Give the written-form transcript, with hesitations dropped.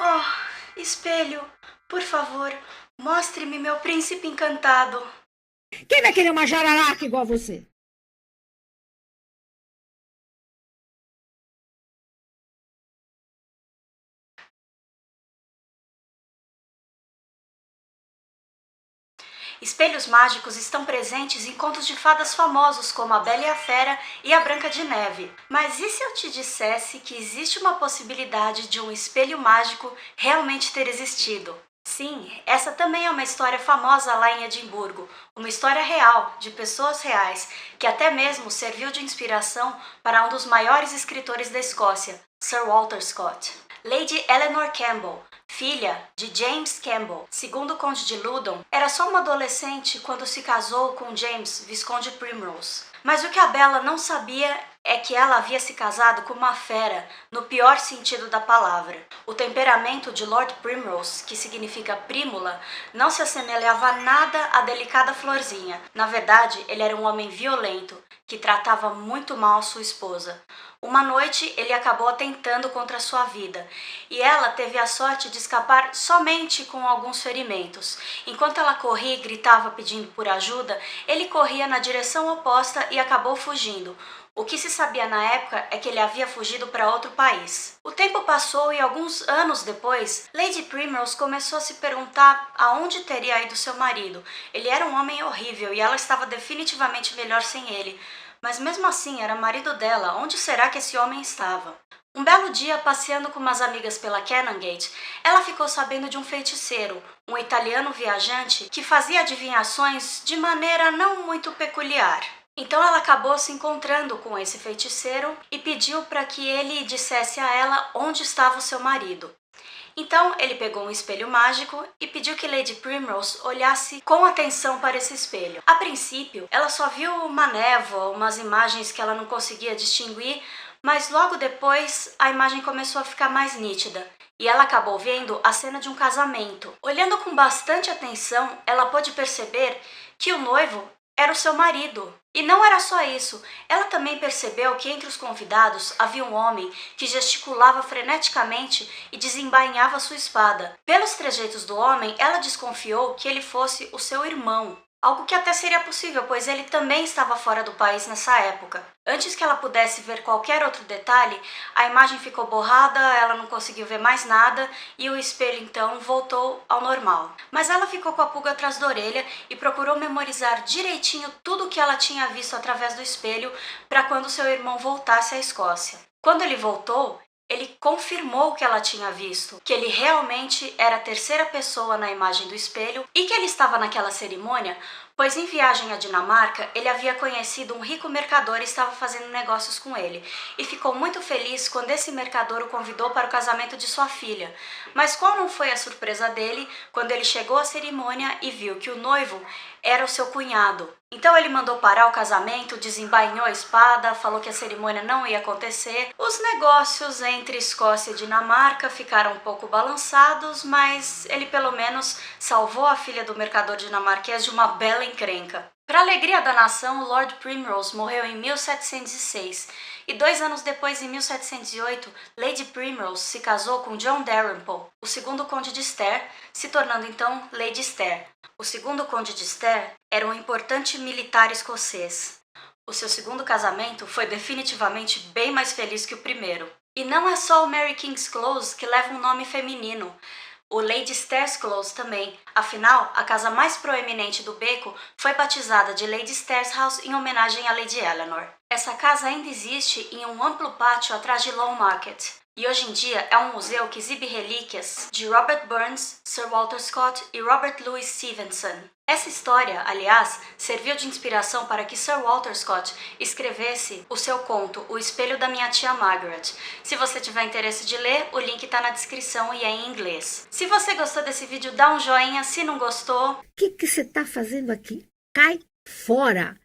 Oh, espelho, por favor, mostre-me meu príncipe encantado. Quem vai querer uma jararaca igual você? Espelhos mágicos estão presentes em contos de fadas famosos como A Bela e a Fera e A Branca de Neve. Mas e se eu te dissesse que existe uma possibilidade de um espelho mágico realmente ter existido? Sim, essa também é uma história famosa lá em Edimburgo, uma história real, de pessoas reais, que até mesmo serviu de inspiração para um dos maiores escritores da Escócia, Sir Walter Scott. Lady Eleanor Campbell, filha de James Campbell, segundo conde de Loudon, era só uma adolescente quando se casou com James, visconde Primrose. Mas o que a Bella não sabia é que ela havia se casado com uma fera, no pior sentido da palavra. O temperamento de Lord Primrose, que significa prímula, não se assemelhava nada à delicada florzinha. Na verdade, ele era um homem violento, que tratava muito mal sua esposa. Uma noite, ele acabou atentando contra sua vida, e ela teve a sorte de escapar somente com alguns ferimentos. Enquanto ela corria e gritava pedindo por ajuda, ele corria na direção oposta e acabou fugindo. O que se sabia na época é que ele havia fugido para outro país. O tempo passou e alguns anos depois, Lady Primrose começou a se perguntar aonde teria ido seu marido. Ele era um homem horrível e ela estava definitivamente melhor sem ele. Mas mesmo assim, era marido dela. Onde será que esse homem estava? Um belo dia, passeando com umas amigas pela Canongate, ela ficou sabendo de um feiticeiro, um italiano viajante que fazia adivinhações de maneira não muito peculiar. Então ela acabou se encontrando com esse feiticeiro e pediu para que ele dissesse a ela onde estava o seu marido. Então ele pegou um espelho mágico e pediu que Lady Primrose olhasse com atenção para esse espelho. A princípio, ela só viu uma névoa, umas imagens que ela não conseguia distinguir, mas logo depois a imagem começou a ficar mais nítida. E ela acabou vendo a cena de um casamento. Olhando com bastante atenção, ela pôde perceber que o noivo era o seu marido. E não era só isso, ela também percebeu que entre os convidados havia um homem que gesticulava freneticamente e desembainhava sua espada. Pelos trejeitos do homem, ela desconfiou que ele fosse o seu irmão. Algo que até seria possível, pois ele também estava fora do país nessa época. Antes que ela pudesse ver qualquer outro detalhe, a imagem ficou borrada, ela não conseguiu ver mais nada e o espelho então voltou ao normal. Mas ela ficou com a pulga atrás da orelha e procurou memorizar direitinho tudo o que ela tinha visto através do espelho para quando seu irmão voltasse à Escócia. Quando ele voltou, ele confirmou o que ela tinha visto, que ele realmente era a terceira pessoa na imagem do espelho e que ele estava naquela cerimônia, pois em viagem à Dinamarca ele havia conhecido um rico mercador e estava fazendo negócios com ele, e ficou muito feliz quando esse mercador o convidou para o casamento de sua filha. Mas qual não foi a surpresa dele quando ele chegou à cerimônia e viu que o noivo era o seu cunhado. Então ele mandou parar o casamento, desembainhou a espada, falou que a cerimônia não ia acontecer. Os negócios entre Escócia e Dinamarca ficaram um pouco balançados, mas ele pelo menos salvou a filha do mercador dinamarquês de uma bela encrenca. Para a alegria da nação, o Lord Primrose morreu em 1706 e 2 anos depois, em 1708, Lady Primrose se casou com John Dalrymple, o segundo conde de Stair, se tornando então Lady Stair. O segundo conde de Stair era um importante militar escocês. O seu segundo casamento foi definitivamente bem mais feliz que o primeiro. E não é só o Mary King's Close que leva um nome feminino. O Lady Stair's Close também. Afinal, a casa mais proeminente do beco foi batizada de Lady Stair's House em homenagem a Lady Eleanor. Essa casa ainda existe em um amplo pátio atrás de Lawnmarket. E hoje em dia é um museu que exibe relíquias de Robert Burns, Sir Walter Scott e Robert Louis Stevenson. Essa história, aliás, serviu de inspiração para que Sir Walter Scott escrevesse o seu conto O Espelho da Minha Tia Margaret. Se você tiver interesse de ler, o link está na descrição e é em inglês. Se você gostou desse vídeo, dá um joinha. Se não gostou... O que você está fazendo aqui? Cai fora!